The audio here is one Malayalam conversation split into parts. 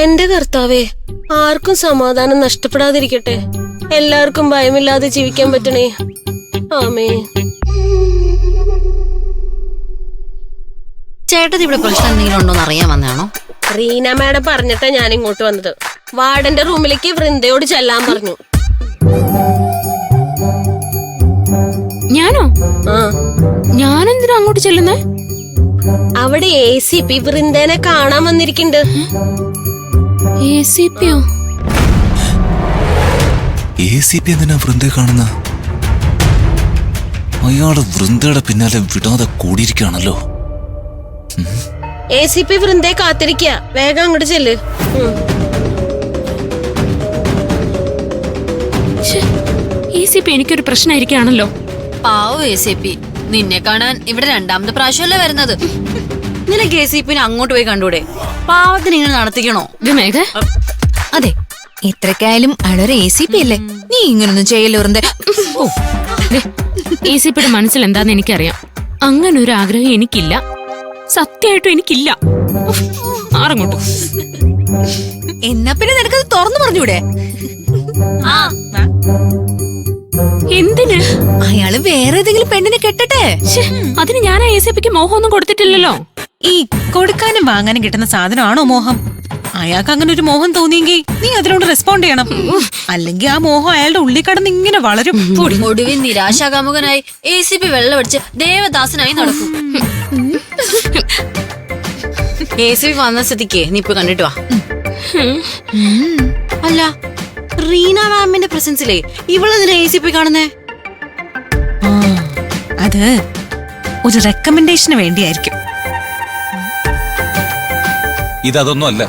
എന്റെ കർത്താവേ, ആർക്കും സമാധാനം നഷ്ടപ്പെടാതിരിക്കട്ടെ. എല്ലാവർക്കും ഭയമില്ലാതെ ജീവിക്കാൻ പറ്റണേ. ആമേ. ചേട്ടത്തി ഇവിടെ പ്രശ്നം എന്തെങ്കിലും ഉണ്ടോന്ന് അറിയാൻ വന്നാണോ? റീന മാഡം പറഞ്ഞിട്ടാ ഞാൻ ഇങ്ങോട്ട് വന്നത്. വാർഡന്റെ റൂമിലേക്ക് വൃന്ദയോട് ചെല്ലാൻ പറഞ്ഞു. ഞാനോ? ആ, ഞാനെന്തിനാ അങ്ങോട്ട് ചെല്ലുന്നേ? അവിടെ ACP വൃന്ദനെ കാണാൻ വന്നിരിക്കുന്നുണ്ട്. ACPയോ? ACP എന്തിനാ വൃന്ദയെ കാണുന്ന? അയാള് വൃന്ദയുടെ പിന്നാലെ വിടാതെ കൂടിയിരിക്കുകയാണല്ലോ. ACP വൃന്ദയെ കാത്തിരിക്ക. വേഗം അങ്ങോട്ട് ചെല്ല്. ACP എനിക്കൊരു പ്രശ്നമായിരിക്കുകയാണല്ലോ. പാവോ ACP, നിന്നെ കാണാൻ ഇവിടെ രണ്ടാമത്തെ പ്രാവശ്യമല്ലേ വരുന്നത്. നിനക്ക് ACPനെ അങ്ങോട്ട് പോയി കണ്ടൂടെ? പാവത്തിന് ഇങ്ങനെ നടത്തിക്കണോ? അതെ, എത്രക്കായാലും അയാളൊരു ACP അല്ലേ. നീ ഇങ്ങനൊന്നും ചെയ്യല്ലോ വൃന്ദേ. ACPയുടെ മനസ്സിൽ എന്താന്ന് എനിക്കറിയാം. അങ്ങനെ ഒരു ആഗ്രഹം എനിക്കില്ല, സത്യമായിട്ടും എനിക്കില്ല. ആറങ്ങോട്ട്. എന്നാ പിന്നെ നിനക്കത് തുറന്നു പറഞ്ഞൂടെ? എന്തിന്? അയാള് വേറെ ഏതെങ്കിലും പെണ്ണിനെ കെട്ടട്ടെ. അതിന് ഞാൻ ACPക്ക് മോഹമൊന്നും കൊടുത്തിട്ടില്ലല്ലോ. ഈ കൊടുക്കാനും വാങ്ങാനും കിട്ടുന്ന സാധനമാണോ മോഹം? അയാൾക്ക് അങ്ങനെ ഒരു മോഹം തോന്നിയെങ്കിൽ നീ അതിനോട് റെസ്പോണ്ട് ചെയ്യണം. അല്ലെങ്കിൽ ആ മോഹം അയാളുടെ ഉള്ളിൽ കടന്ന് ഇങ്ങനെ വളരും. ഒടുവിൽ നിരാശാകാമുകനായി ACP വെള്ളമടിച്ച് ദേവദാസനായി നടക്കും. ACP വന്ന സ്ഥിതിക്ക് നീ ഇപ്പൊ കണ്ടിട്ട് വാ. അല്ല, റീന മാമിന്റെ പ്രസൻസിലെ ഇവളെന്തിനാ ACP കാണുന്നേ? അത് ഒരു റെക്കമെൻഡേഷന് വേണ്ടിയായിരിക്കും. ഇതൊന്നും അല്ല.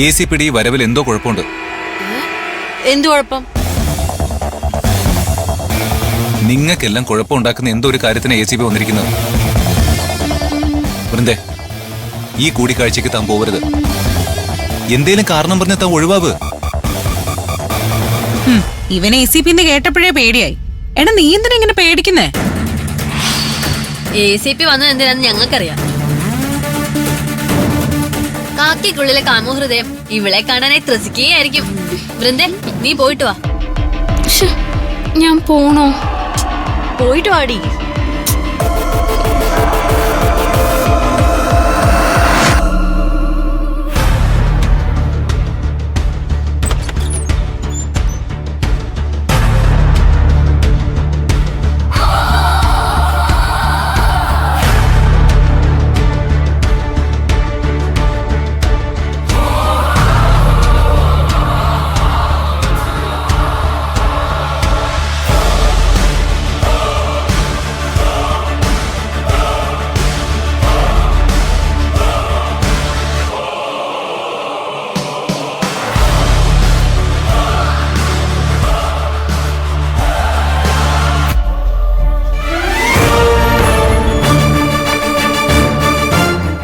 ACPയുടെ വരവിൽ എന്തോ കുഴപ്പമുണ്ട്. എന്തു കുഴപ്പം? നിങ്ങൾക്കെല്ലാം കുഴപ്പമുണ്ടാക്കുന്ന എന്തോ ഒരു കാര്യത്തിന് ACP വന്നിരിക്കുന്നത്. വൃന്ദേ, ഈ കൂടിക്കാഴ്ചക്ക് താൻ പോവരുത്. എന്തേലും കാരണം പറഞ്ഞ താൻ ഒഴിവാവ്. ഇവൻ ACP കേട്ടപ്പോഴേ പേടിയായി. എടാ, നീ എന്തിനാ ഇങ്ങനെ പേടിക്കുന്നേ? ACP വന്നത് എന്തിനാന്ന് ഞങ്ങൾക്കറിയാം. കാക്കിക്കുള്ളിലെ കാമോഹൃദയം ഇവളെ കാണാനായി ത്രസിക്കുകയായിരിക്കും. വൃന്ദേ, നീ പോയിട്ട് വാ. ഞാൻ പോണോ? പോയിട്ട് വാടി.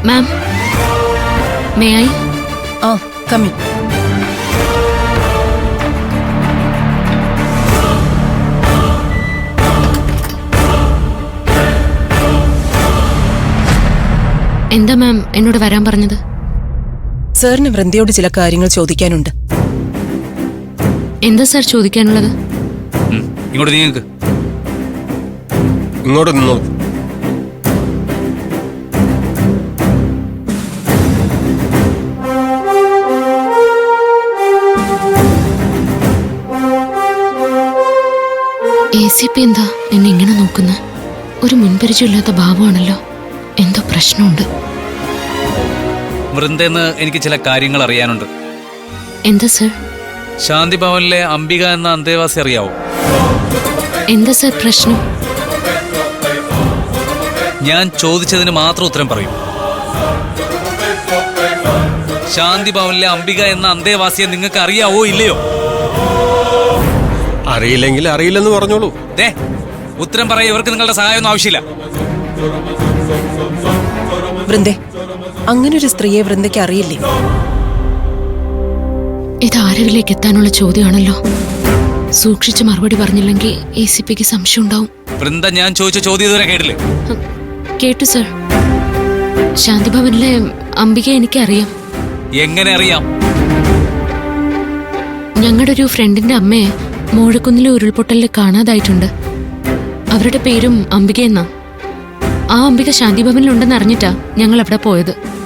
Ma'am, may I? Come in. എന്താ മാം എന്നോട് വരാൻ പറഞ്ഞത്? സാറിന് വൃന്ദയോട് ചില കാര്യങ്ങൾ ചോദിക്കാനുണ്ട്. എന്താ സാർ ചോദിക്കാനുള്ളത്? ഇങ്ങോട്ട് നീങ്ങ്. ഇങ്ങോട്ട് നിന്നോ. ACP എന്താ എന്നെ ഇങ്ങനെ നോക്കുന്ന? ഒരു മുൻപരിചയമില്ലാത്ത ഭാവമാണല്ലോ. എന്തോ പ്രശ്നമുണ്ട്. വൃന്ദെന്ന് എനിക്ക് ചില കാര്യങ്ങൾ അറിയാനുണ്ട്. എന്താ സർ? ശാന്തി ഭവനിലെ അംബിക എന്ന അന്തേവാസി അറിയാവോ? എന്താ സർ പ്രശ്നം? ഞാൻ ചോദിച്ചതിന് മാത്രം ഉത്തരം പറയൂ. ശാന്തി ഭവനിലെ അംബിക എന്ന അന്തേവാസിയെ നിങ്ങൾക്ക് അറിയാവോ ഇല്ലയോ? അറിയില്ലെങ്കിൽ അറിയില്ലെന്ന് പറഞ്ഞോളൂ. ഉത്തരം പറയാൻ ഇവർക്ക് നിങ്ങളുടെ സഹായമൊന്നും ആവശ്യമില്ല. വൃന്ദേ, അങ്ങനൊരു സ്ത്രീയെ വൃന്ദയ്ക്ക് അറിയില്ലേ? ഇത് ആരവിലേക്ക് എത്താനുള്ള ചോദ്യമാണല്ലോ. സൂക്ഷിച്ച് മറുപടി പറഞ്ഞില്ലെങ്കിൽ ACPക്ക് സംശയം ഉണ്ടാവും. വൃന്ദ, ഞാൻ ചോദിച്ച ചോദ്യം ഇതുവരെ കേട്ടില്ലേ? കേട്ടു സർ. ശാന്തിഭവനിലെ അംബിക എനിക്കറിയാം. എങ്ങനെ അറിയാം? ഞങ്ങളുടെ ഒരു ഫ്രണ്ടിന്റെ അമ്മയെ മോഴക്കുന്നിലെ ഉരുൾപൊട്ടലിൽ കാണാതായിട്ടുണ്ട്. അവരുടെ പേരും അംബിക എന്നാ. ആ അംബിക ശാന്തിഭവനിലുണ്ടെന്ന് അറിഞ്ഞിട്ടാ ഞങ്ങൾ അവിടെ പോയത്.